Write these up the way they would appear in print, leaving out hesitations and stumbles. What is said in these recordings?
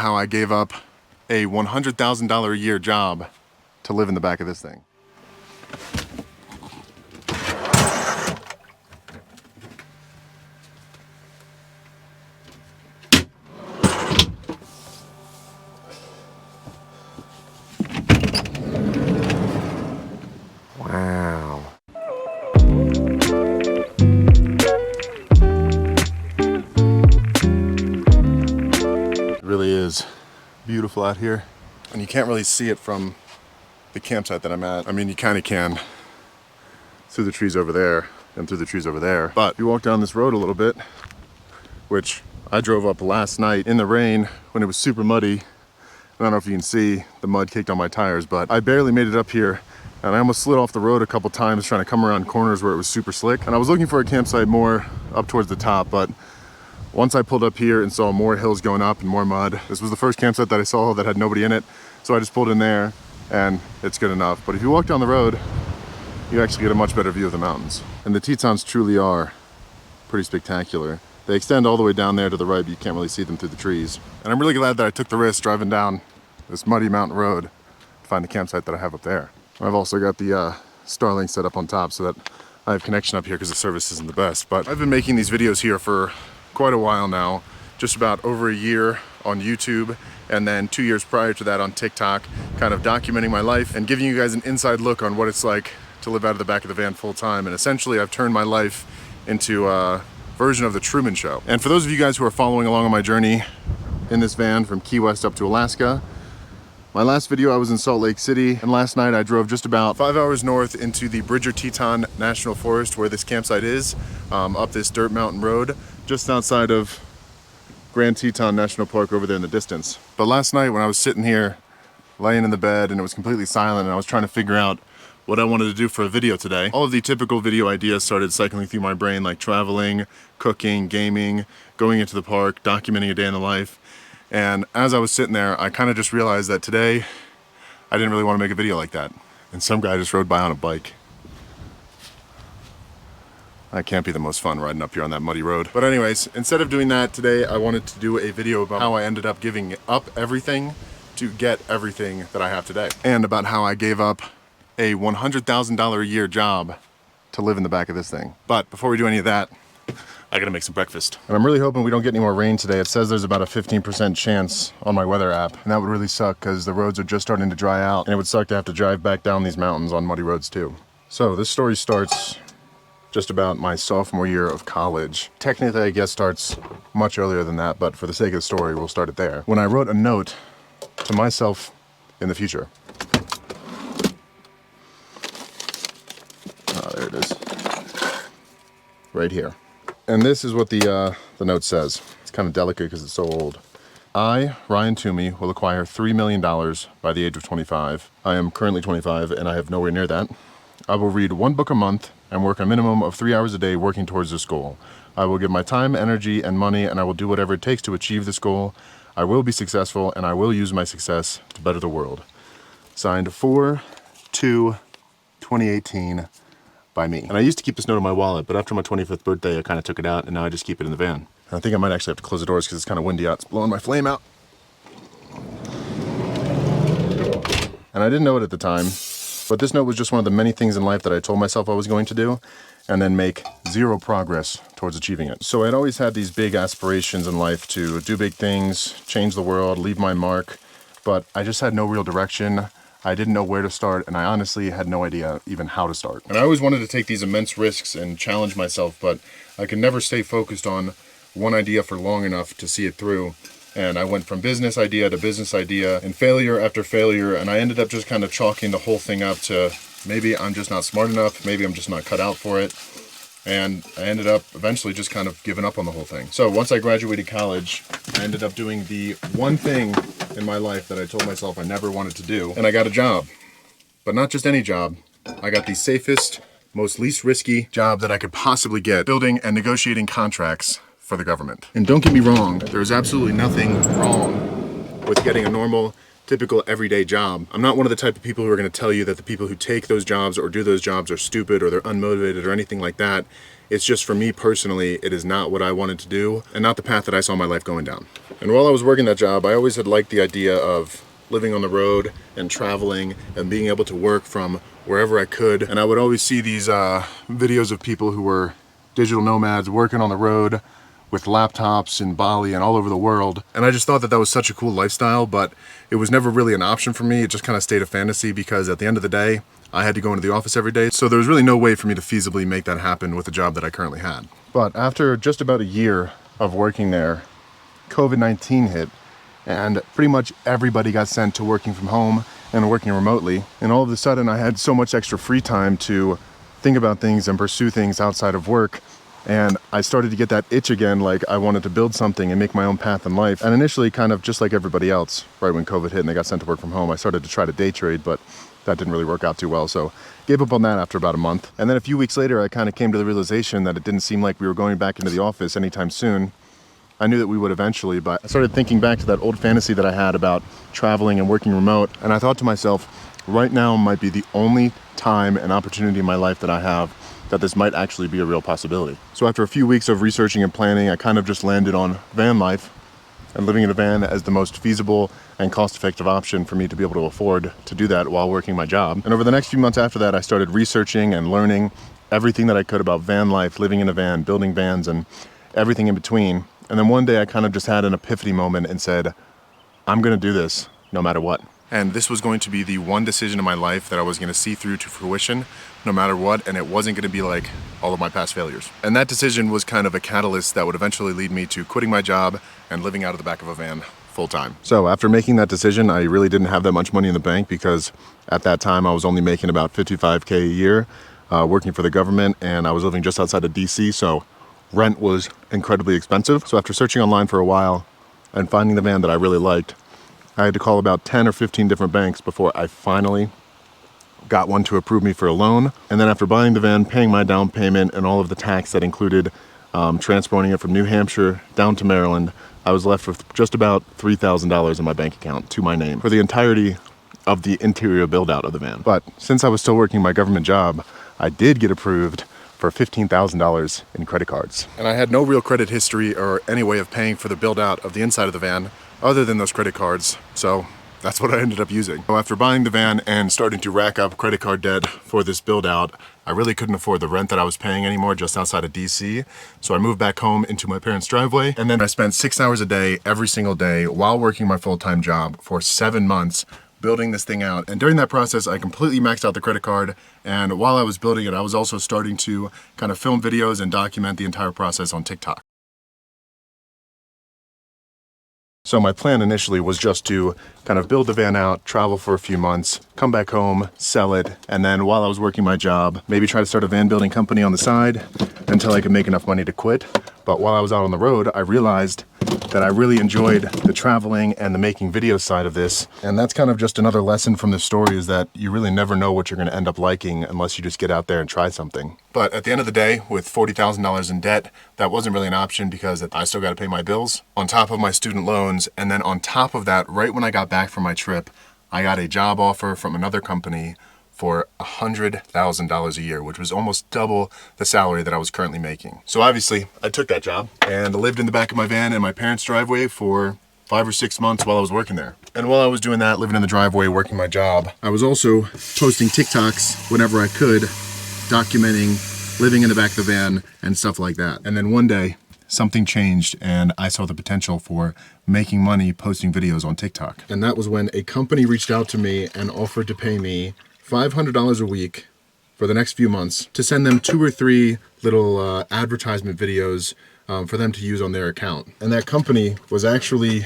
how I gave up a $100,000 a year job to live in the back of this thing. Wow. It really is beautiful out here. And you can't really see it from the campsite that I'm at. I mean, you kind of can through the trees over there and through the trees over there. But you walk down this road a little bit, which I drove up last night in the rain when it was super muddy. I don't know if you can see the mud caked on my tires, but I barely made it up here. And I almost slid off the road a couple times trying to come around corners where it was super slick. And I was looking for a campsite more up towards the top, but once I pulled up here and saw more hills going up and more mud, this was the first campsite that I saw that had nobody in it. So I just pulled in there and it's good enough. But if you walk down the road, you actually get a much better view of the mountains. And the Tetons truly are pretty spectacular. They extend all the way down there to the right, but you can't really see them through the trees. And I'm really glad that I took the risk driving down this muddy mountain road to find the campsite that I have up there. I've also got the Starlink set up on top so that I have connection up here because the service isn't the best. But I've been making these videos here for quite a while now, just about over a year on YouTube, and then 2 years prior to that on TikTok, kind of documenting my life and giving you guys an inside look on what it's like to live out of the back of the van full time. And essentially I've turned my life into a version of the Truman Show. And for those of you guys who are following along on my journey in this van from Key West up to Alaska, my last video I was in Salt Lake City, and last night I drove just about 5 hours north into the Bridger Teton National Forest where this campsite is, up this dirt mountain road, just outside of Grand Teton National Park over there in the distance. But last night when I was sitting here, laying in the bed, and it was completely silent, and I was trying to figure out what I wanted to do for a video today, all of the typical video ideas started cycling through my brain, like traveling, cooking, gaming, going into the park, documenting a day in the life. And as I was sitting there, I kind of just realized that today, I didn't really want to make a video like that. And some guy just rode by on a bike. That can't be the most fun riding up here on that muddy road. But anyways, instead of doing that today, I wanted to do a video about how I ended up giving up everything to get everything that I have today. And about how I gave up a $100,000 a year job to live in the back of this thing. But before we do any of that, I gotta make some breakfast. And I'm really hoping we don't get any more rain today. It says there's about a 15% chance on my weather app. And that would really suck because the roads are just starting to dry out. And it would suck to have to drive back down these mountains on muddy roads too. So this story starts just about my sophomore year of college. Technically, I guess starts much earlier than that, but for the sake of the story, we'll start it there. When I wrote a note to myself in the future. Ah, there it is. Right here. And this is what the note says. It's kind of delicate because it's so old. I, Ryan Toomey, will acquire $3 million by the age of 25. I am currently 25 and I have nowhere near that. I will read 1 book a month and work a minimum of 3 hours a day working towards this goal. I will give my time, energy, and money, and I will do whatever it takes to achieve this goal. I will be successful, and I will use my success to better the world. Signed 4/2/2018 by me. And I used to keep this note in my wallet, but after my 25th birthday, I kind of took it out, and now I just keep it in the van. And I think I might actually have to close the doors because it's kind of windy out. It's blowing my flame out. And I didn't know it at the time, but this note was just one of the many things in life that I told myself I was going to do, and then make zero progress towards achieving it. So I'd always had these big aspirations in life to do big things, change the world, leave my mark, but I just had no real direction. I didn't know where to start, and I honestly had no idea even how to start. And I always wanted to take these immense risks and challenge myself, but I could never stay focused on one idea for long enough to see it through. And I went from business idea to business idea and failure after failure, and I ended up just kind of chalking the whole thing up to maybe I'm just not smart enough, maybe I'm just not cut out for it. And I ended up eventually just kind of giving up on the whole thing. So once I graduated college, I ended up doing the one thing in my life that I told myself I never wanted to do, and I got a job. But not just any job. I got the safest, most least risky job that I could possibly get, building and negotiating contracts for the government. And don't get me wrong, there's absolutely nothing wrong with getting a normal, typical everyday job. I'm not one of the type of people who are going to tell you that the people who take those jobs or do those jobs are stupid or they're unmotivated or anything like that. It's just for me personally, it is not what I wanted to do and not the path that I saw my life going down. And while I was working that job, I always had liked the idea of living on the road and traveling and being able to work from wherever I could. And I would always see these videos of people who were digital nomads working on the road with laptops in Bali and all over the world. And I just thought that that was such a cool lifestyle, but it was never really an option for me. It just kind of stayed a fantasy because at the end of the day, I had to go into the office every day. So there was really no way for me to feasibly make that happen with the job that I currently had. But after just about a year of working there, COVID-19 hit, and pretty much everybody got sent to working from home and working remotely. And all of a sudden I had so much extra free time to think about things and pursue things outside of work. And I started to get that itch again, like I wanted to build something and make my own path in life. And initially, kind of just like everybody else, right when COVID hit and they got sent to work from home, I started to try to day trade, but that didn't really work out too well. So gave up on that after about a month. And then a few weeks later, I kind of came to the realization that it didn't seem like we were going back into the office anytime soon. I knew that we would eventually, but I started thinking back to that old fantasy that I had about traveling and working remote. And I thought to myself, right now might be the only time and opportunity in my life that I have that this might actually be a real possibility. So after a few weeks of researching and planning, I kind of just landed on van life and living in a van as the most feasible and cost-effective option for me to be able to afford to do that while working my job. And over the next few months after that, I started researching and learning everything that I could about van life, living in a van, building vans, and everything in between. And then one day I kind of just had an epiphany moment and said, I'm gonna do this no matter what. And this was going to be the one decision in my life that I was gonna see through to fruition no matter what, and it wasn't gonna be like all of my past failures. And that decision was kind of a catalyst that would eventually lead me to quitting my job and living out of the back of a van full time. So after making that decision, I really didn't have that much money in the bank because at that time I was only making about $55K a year working for the government, and I was living just outside of DC, so rent was incredibly expensive. So after searching online for a while and finding the van that I really liked, I had to call about 10 or 15 different banks before I finally got one to approve me for a loan. And then after buying the van, paying my down payment and all of the tax that included transporting it from New Hampshire down to Maryland, I was left with just about $3,000 in my bank account to my name for the entirety of the interior build out of the van. But since I was still working my government job, I did get approved for $15,000 in credit cards. And I had no real credit history or any way of paying for the build out of the inside of the van other than those credit cards. So that's what I ended up using. So after buying the van and starting to rack up credit card debt for this build out, I really couldn't afford the rent that I was paying anymore just outside of DC. So I moved back home into my parents' driveway, and then I spent 6 hours a day, every single day, while working my full-time job for 7 months, building this thing out. And during that process, I completely maxed out the credit card. And while I was building it, I was also starting to kind of film videos and document the entire process on TikTok. So my plan initially was just to kind of build the van out, travel for a few months, come back home, sell it, and then while I was working my job, maybe try to start a van building company on the side until I could make enough money to quit. But while I was out on the road, I realized that I really enjoyed the traveling and the making video side of this. And that's kind of just another lesson from this story, is that you really never know what you're going to end up liking unless you just get out there and try something. But at the end of the day, with $40,000 in debt, that wasn't really an option because I still got to pay my bills on top of my student loans. And then on top of that, right when I got back from my trip, I got a job offer from another company for $100,000 a year, which was almost double the salary that I was currently making. So obviously I took that job and lived in the back of my van in my parents' driveway for 5 or 6 months while I was working there. And while I was doing that, living in the driveway, working my job, I was also posting TikToks whenever I could, documenting living in the back of the van and stuff like that. And then one day, something changed and I saw the potential for making money posting videos on TikTok. And that was when a company reached out to me and offered to pay me $500 a week for the next few months to send them 2 or 3 little advertisement videos for them to use on their account. And that company was actually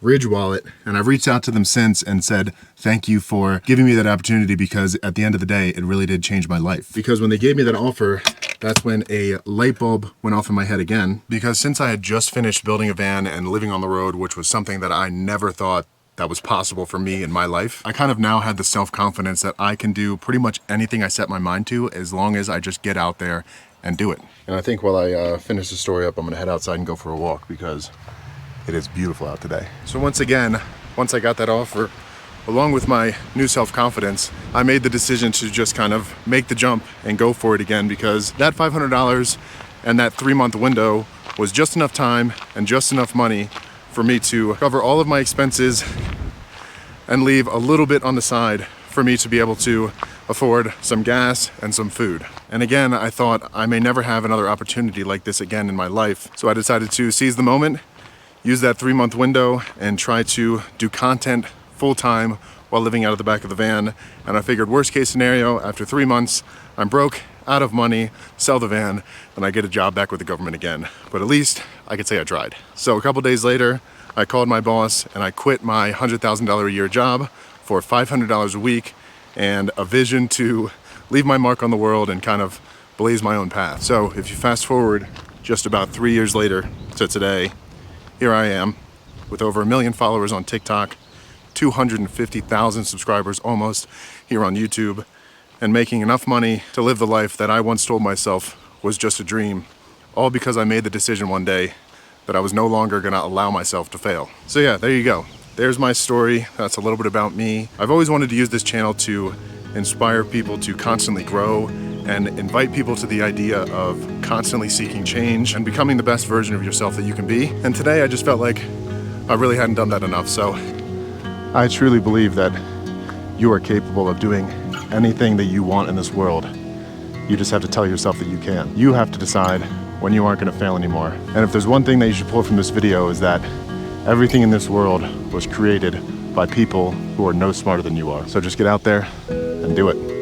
Ridge Wallet, and I've reached out to them since and said thank you for giving me that opportunity, because at the end of the day, it really did change my life. Because when they gave me that offer, that's when a light bulb went off in my head again. Because since I had just finished building a van and living on the road, which was something that I never thought that was possible for me in my life, I kind of now had the self-confidence that I can do pretty much anything I set my mind to as long as I just get out there and do it. And I think while I finish the story up, I'm gonna head outside and go for a walk because it is beautiful out today. So once again, once I got that offer along with my new self-confidence, I made the decision to just kind of make the jump and go for it again, because that $500 and that 3-month window was just enough time and just enough money for me to cover all of my expenses and leave a little bit on the side for me to be able to afford some gas and some food. And again, I thought I may never have another opportunity like this again in my life. So I decided to seize the moment, use that 3-month window, and try to do content full-time while living out of the back of the van. And I figured, worst case scenario, after 3 months, I'm broke, out of money, sell the van, and I get a job back with the government again. But at least I could say I tried. So a couple days later, I called my boss and I quit my $100,000 a year job for $500 a week and a vision to leave my mark on the world and kind of blaze my own path. So if you fast forward just about 3 years later to today, here I am with over 1 million followers on TikTok, 250,000 subscribers almost here on YouTube, and making enough money to live the life that I once told myself was just a dream, all because I made the decision one day that I was no longer gonna allow myself to fail. So yeah, there you go. There's my story. That's a little bit about me. I've always wanted to use this channel to inspire people to constantly grow and invite people to the idea of constantly seeking change and becoming the best version of yourself that you can be. And today I just felt like I really hadn't done that enough. So I truly believe that you are capable of doing anything that you want in this world. You just have to tell yourself that you can. You have to decide when you aren't gonna fail anymore. And if there's one thing that you should pull from this video, is that everything in this world was created by people who are no smarter than you are. So just get out there and do it.